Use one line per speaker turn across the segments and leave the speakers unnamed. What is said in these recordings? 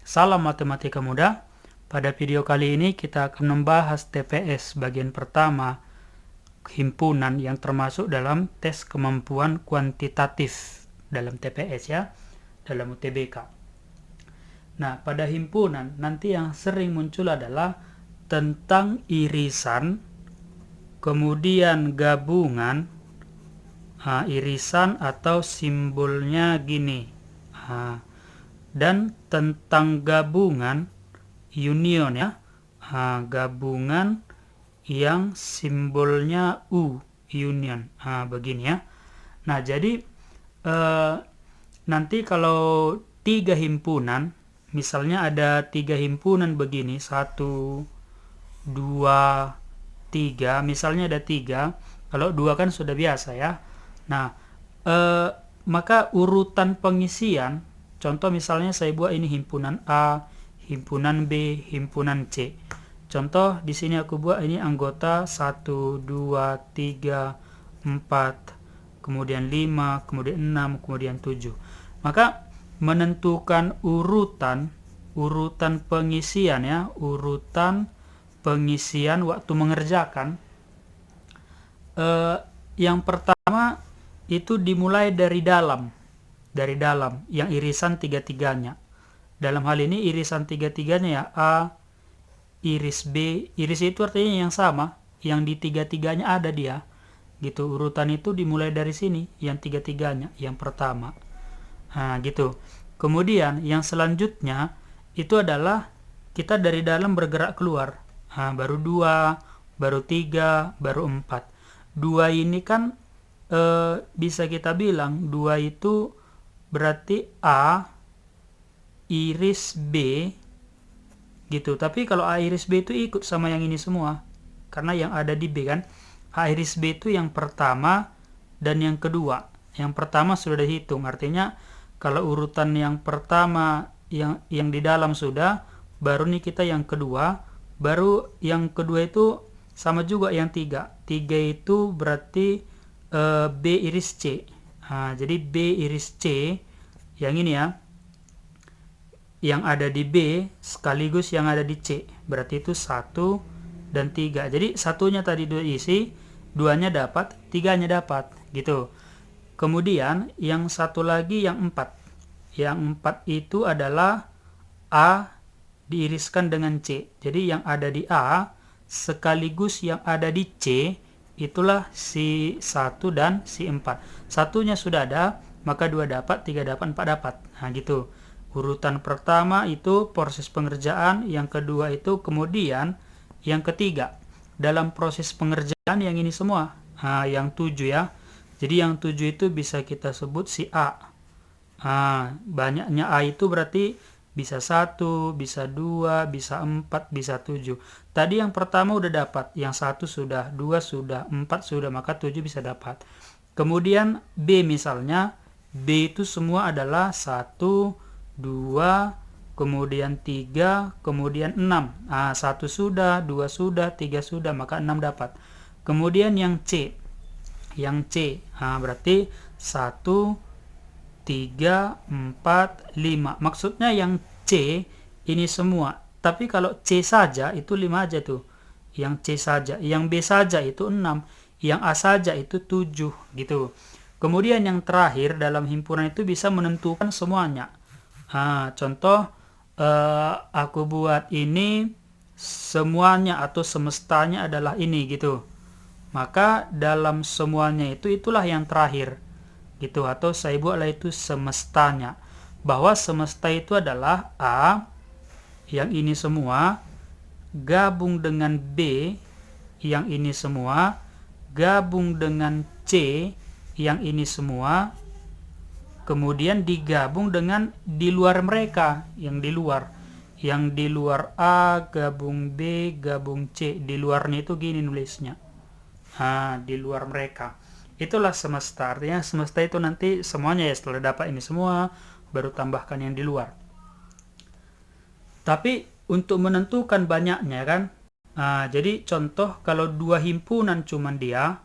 Salam matematika muda. Pada video kali ini kita akan membahas TPS bagian pertama, himpunan yang termasuk dalam tes kemampuan kuantitatif dalam TPS ya, dalam UTBK. Nah, pada himpunan nanti yang sering muncul adalah tentang irisan, kemudian gabungan, irisan atau simbolnya gini, dan tentang gabungan, union ya, gabungan yang simbolnya U, union, begini ya. Nah, jadi nanti kalau 3 himpunan, misalnya ada 3 himpunan begini, 1, 2, 3, misalnya ada 3, kalau 2 kan sudah biasa ya. Nah, maka urutan pengisian, contoh misalnya saya buat ini himpunan A, himpunan B, himpunan C. Contoh di sini aku buat ini anggota 1, 2, 3, 4, kemudian 5, kemudian 6, kemudian 7. Maka menentukan urutan pengisian ya, urutan pengisian waktu mengerjakan. Yang pertama itu dimulai dari dalam yang irisan tiga-tiganya. Dalam hal ini irisan tiga-tiganya ya, A, iris B, iris itu artinya yang sama, yang di tiga-tiganya ada dia gitu. Urutan itu dimulai dari sini, yang tiga-tiganya, yang pertama, gitu. Kemudian yang selanjutnya itu adalah kita dari dalam bergerak keluar, baru 2, baru 3, baru 4. 2 ini kan bisa kita bilang 2 itu berarti A iris B gitu. Tapi kalau A iris B itu ikut sama yang ini semua, karena yang ada di B kan. A iris B itu yang pertama dan yang kedua. Yang pertama sudah dihitung, artinya kalau urutan yang pertama yang di dalam sudah, baru nih kita yang kedua, baru yang kedua itu sama juga yang 3 itu berarti B iris C. Jadi B iris C yang ini ya, yang ada di B sekaligus yang ada di C, berarti itu 1 dan 3. Jadi satunya tadi 2 isi, 2-nya dapat, 3-nya dapat gitu. Kemudian yang satu lagi yang 4. Yang 4 itu adalah A diiriskan dengan C. Jadi yang ada di A sekaligus yang ada di C, itulah si 1 dan si 4. Satunya sudah ada, maka 2 dapat, 3 dapat, 4 dapat. Nah gitu. Urutan pertama itu proses pengerjaan, yang kedua itu kemudian, yang ketiga dalam proses pengerjaan yang ini semua. Yang 7 ya. Jadi yang 7 itu bisa kita sebut si A. Banyaknya A itu berarti bisa 1, bisa 2, bisa 4, bisa 7. Tadi yang pertama udah dapat, yang 1 sudah, 2 sudah, 4 sudah, maka 7 bisa dapat. Kemudian B misalnya, B itu semua adalah 1, 2, kemudian 3, kemudian 6. 1 sudah, 2 sudah, 3 sudah, maka 6 dapat. Kemudian yang C, berarti 1, 3, 4, 5. Maksudnya yang C ini semua. Tapi kalau C saja itu 5 aja tuh. Yang C saja. Yang B saja itu 6. Yang A saja itu 7 gitu. Kemudian yang terakhir dalam himpunan itu bisa menentukan semuanya. Contoh aku buat ini semuanya atau semestanya adalah ini gitu. Maka dalam semuanya itu itulah yang terakhir gitu, atau saya buatlah itu semestanya, bahwa semesta itu adalah A yang ini semua gabung dengan B yang ini semua gabung dengan C yang ini semua, kemudian digabung dengan di luar mereka, yang di luar A gabung B gabung C, di luarnya itu gini nulisnya, di luar mereka. Itulah semesta. Artinya semesta itu nanti semuanya ya, setelah dapat ini semua baru tambahkan yang di luar. Tapi untuk menentukan banyaknya kan, jadi contoh kalau 2 himpunan cuman dia,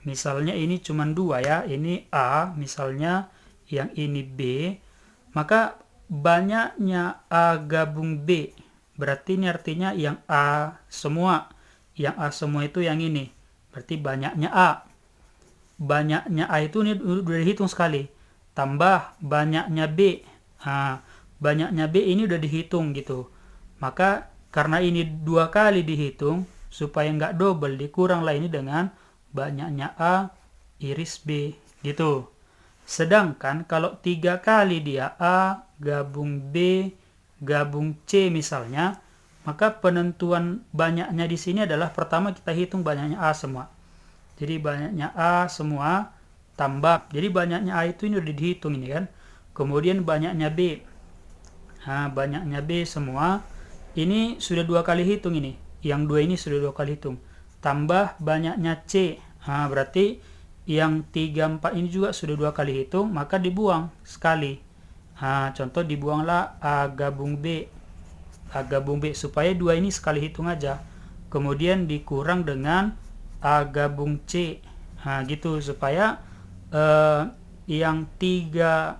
misalnya ini cuman 2 ya, ini A misalnya, yang ini B, maka banyaknya A gabung B. Berarti ini artinya yang A semua. Yang A semua itu yang ini. Berarti banyaknya A. Banyaknya A itu ini udah dihitung sekali. Tambah banyaknya B. Banyaknya B ini udah dihitung gitu. Maka karena ini 2 kali dihitung, supaya nggak double, dikurang lah ini dengan banyaknya A iris B gitu. Sedangkan kalau 3 kali dia A gabung B gabung C misalnya, maka penentuan banyaknya di sini adalah pertama kita hitung banyaknya A semua. Jadi banyaknya A semua tambah. Jadi banyaknya A itu ini udah dihitung ini kan. Kemudian banyaknya B. Banyaknya B semua ini sudah 2 kali hitung ini. Yang 2 ini sudah 2 kali hitung. Tambah banyaknya C. Berarti yang 3, 4 ini juga sudah 2 kali hitung, maka dibuang sekali. Contoh dibuanglah A gabung B. A gabung B supaya 2 ini sekali hitung aja. Kemudian dikurang dengan A gabung C. Gitu supaya yang 3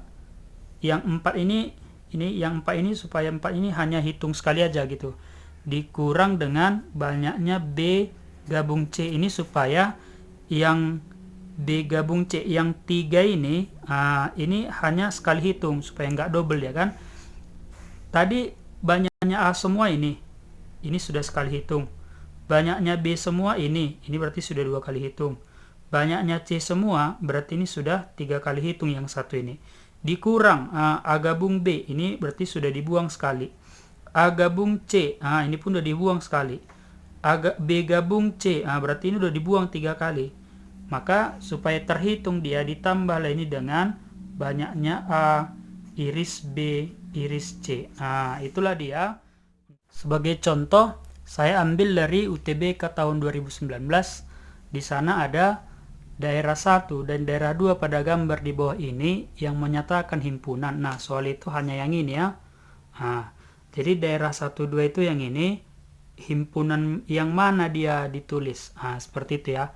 yang 4 ini yang 4 ini supaya 4 ini hanya hitung sekali aja gitu. Dikurang dengan banyaknya B gabung C ini supaya yang B gabung C yang 3 ini hanya sekali hitung supaya nggak double ya kan. Tadi banyaknya A semua ini sudah sekali hitung. Banyaknya B semua ini berarti sudah 2 kali hitung. Banyaknya C semua berarti ini sudah 3 kali hitung yang satu ini. Dikurang A gabung B ini berarti sudah dibuang sekali. A gabung C ini pun sudah dibuang sekali. B gabung C berarti ini sudah dibuang 3 kali. Maka supaya terhitung dia ditambahlah ini dengan banyaknya A iris B iris C. Itulah dia. Sebagai contoh saya ambil dari UTBK tahun 2019. Di sana ada daerah 1 dan daerah 2 pada gambar di bawah ini yang menyatakan himpunan. Nah, soal itu hanya yang ini ya. Jadi daerah 1, 2 itu yang ini. Himpunan yang mana dia ditulis. Seperti itu ya.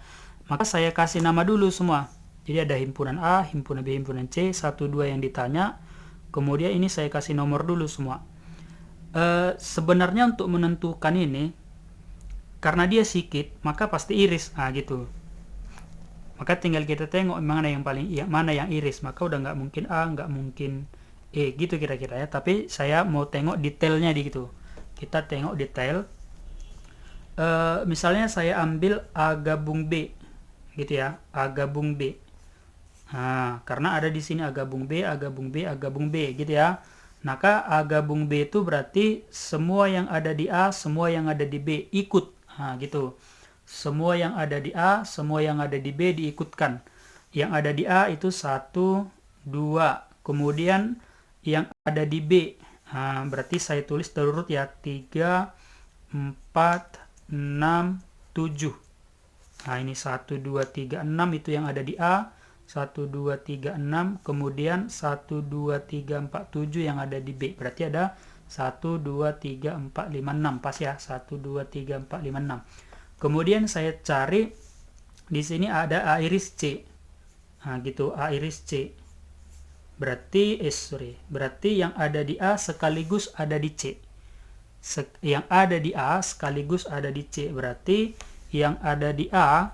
Maka saya kasih nama dulu semua. Jadi ada himpunan A, himpunan B, himpunan C, 1, 2 yang ditanya. Kemudian ini saya kasih nomor dulu semua. Sebenarnya untuk menentukan ini, karena dia sikit, maka pasti iris. Gitu. Maka tinggal kita tengok mana yang iris. Maka udah nggak mungkin A, nggak mungkin E gitu kira-kira ya. Tapi saya mau tengok detailnya di gitu. Kita tengok detail. Misalnya saya ambil A gabung B gitu ya. A gabung B. Karena ada di sini A gabung B, A gabung B, A gabung B gitu ya. Maka A gabung B itu berarti semua yang ada di A, semua yang ada di B ikut. Gitu. Semua yang ada di A, semua yang ada di B diikutkan. Yang ada di A itu 1, 2. Kemudian yang ada di B. Berarti saya tulis terurut ya. 3, 4, 6, 7. Ini 1, 2, 3, 6 itu yang ada di A. 1, 2, 3, 6. Kemudian 1, 2, 3, 4, 7 yang ada di B. Berarti ada 1, 2, 3, 4, 5, 6. Pas ya. 1, 2, 3, 4, 5, 6. Kemudian saya cari di sini ada A iris C. Gitu, A iris C. Berarti yang ada di A sekaligus ada di C. Yang ada di A sekaligus ada di C. Berarti yang ada di A,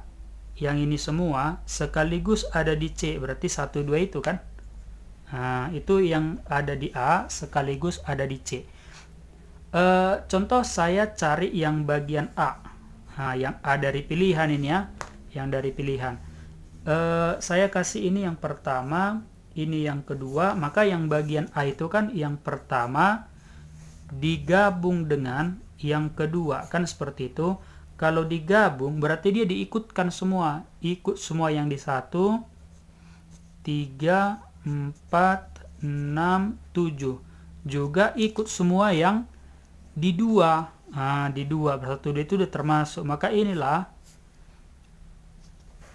yang ini semua sekaligus ada di C. Berarti 1, 2 itu kan. Itu yang ada di A sekaligus ada di C. Contoh saya cari yang bagian A. Yang A dari pilihan ini ya. Yang dari pilihan. Saya kasih ini yang pertama, ini yang kedua. Maka yang bagian A itu kan yang pertama digabung dengan yang kedua. Kan seperti itu. Kalau digabung berarti dia diikutkan semua. Ikut semua yang di 1, 3, 4, 6, 7. Juga ikut semua yang di 2. Di 2 1, 2 itu udah termasuk. Maka inilah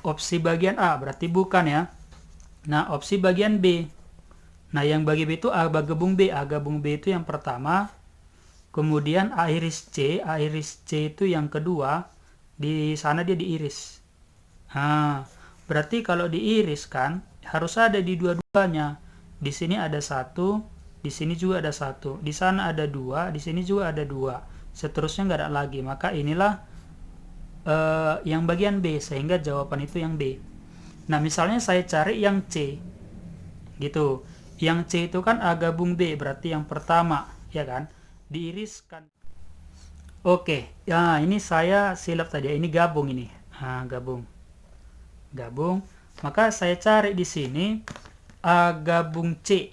opsi bagian A. Berarti bukan ya. Nah, opsi bagian B. Nah, yang bagi B itu A gabung B. A gabung B itu yang pertama. Kemudian A iris C. A iris C itu yang kedua. Di sana dia diiris. Berarti kalau diiris kan harus ada di dua-duanya. Di sini ada 1, di sini juga ada 1, di sana ada 2, di sini juga ada 2, seterusnya nggak ada lagi. Maka inilah yang bagian B, sehingga jawaban itu yang B. Nah, misalnya saya cari yang C gitu. Yang C itu kan A gabung B, berarti yang pertama, ya kan, diiriskan. Oke, ya ini saya silap tadi, ini gabung ini. Gabung. Maka saya cari di sini A gabung C.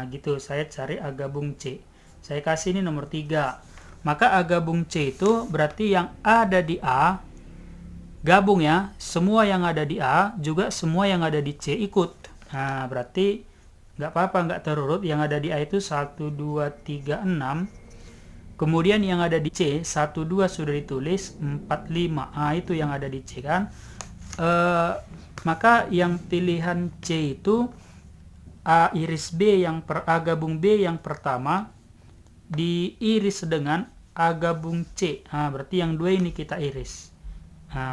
Gitu, saya cari A gabung C. Saya kasih ini nomor 3. Maka A gabung C itu berarti yang ada di A gabung ya, semua yang ada di A juga semua yang ada di C ikut. Berarti nggak apa-apa, nggak terurut. Yang ada di A itu 1, 2, 3, 6. Kemudian yang ada di C 1, 2 sudah ditulis, 4, 5. Itu yang ada di C kan. Maka yang pilihan C itu A iris B A gabung B yang pertama diiris dengan A gabung C. Berarti yang 2 ini kita iris.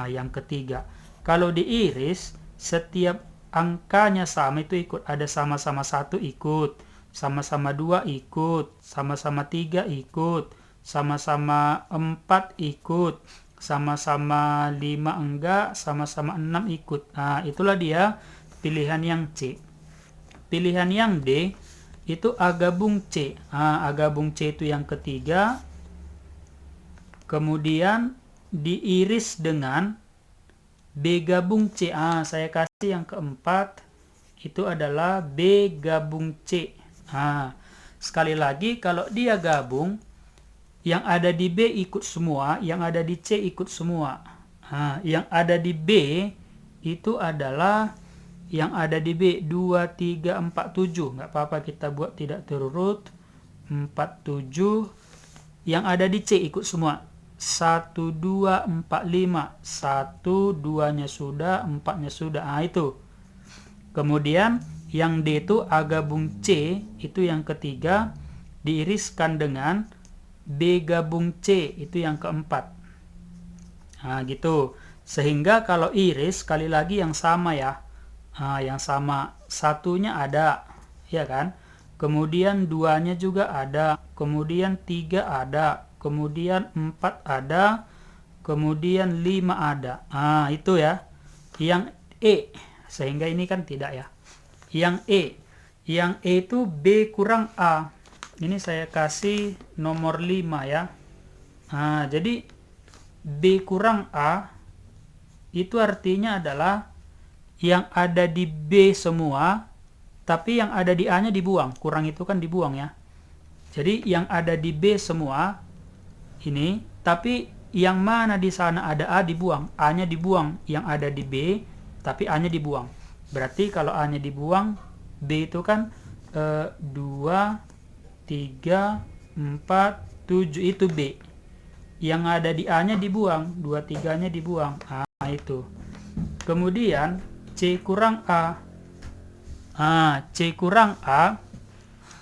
Yang ketiga, kalau diiris setiap angkanya sama itu ikut. Ada sama-sama 1 ikut, sama-sama 2 ikut, sama-sama 3 ikut, sama-sama 4 ikut, sama-sama 5 enggak, sama-sama 6 ikut. Itulah dia pilihan yang C. Pilihan yang D itu A gabung C. A gabung C itu yang ketiga. Kemudian diiris dengan B gabung C. Saya kasih yang keempat, itu adalah B gabung C. Sekali lagi, kalau dia gabung, yang ada di B ikut semua, yang ada di C ikut semua. Yang ada di B itu adalah yang ada di B 2, 3, 4, 7. Nggak apa-apa kita buat tidak terurut. 4, 7. Yang ada di C ikut semua. 1, 2, 4, 5. 1, 2-nya sudah, 4-nya sudah. Itu. Kemudian yang D itu A gabung C, itu yang ketiga, diiriskan dengan B gabung C, itu yang keempat. Gitu. Sehingga kalau iris, sekali lagi yang sama ya. Yang sama, 1-nya ada, ya kan? Kemudian 2-nya juga ada, kemudian 3 ada, kemudian 4 ada, kemudian 5 ada. Itu ya. Yang E, sehingga ini kan tidak ya. Yang E itu B kurang A. Ini saya kasih nomor 5 ya. Jadi B kurang A itu artinya adalah yang ada di B semua, tapi yang ada di A-nya dibuang. Kurang itu kan dibuang ya. Jadi yang ada di B semua ini, tapi yang mana di sana ada A dibuang, A-nya dibuang. Yang ada di B, tapi A-nya dibuang. Berarti kalau A-nya dibuang, B itu kan 2, 3, 4, 7 itu B. Yang ada di A-nya dibuang, 2, 3-nya dibuang. Itu. Kemudian C kurang A. C kurang A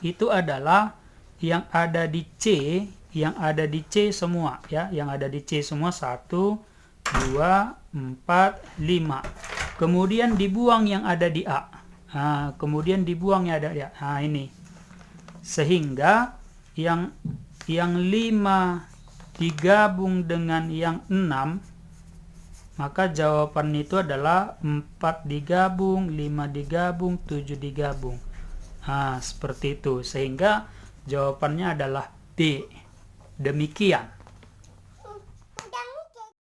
itu adalah yang ada di C, yang ada di C semua ya, yang ada di C semua 1, 2, 4, 5. Kemudian dibuang yang ada di A. Kemudian dibuang yang ada di A. Ini. Sehingga yang 5 digabung dengan yang 6, maka jawaban itu adalah 4 digabung, 5 digabung, 7 digabung. Seperti itu. Sehingga jawabannya adalah B. Demikian.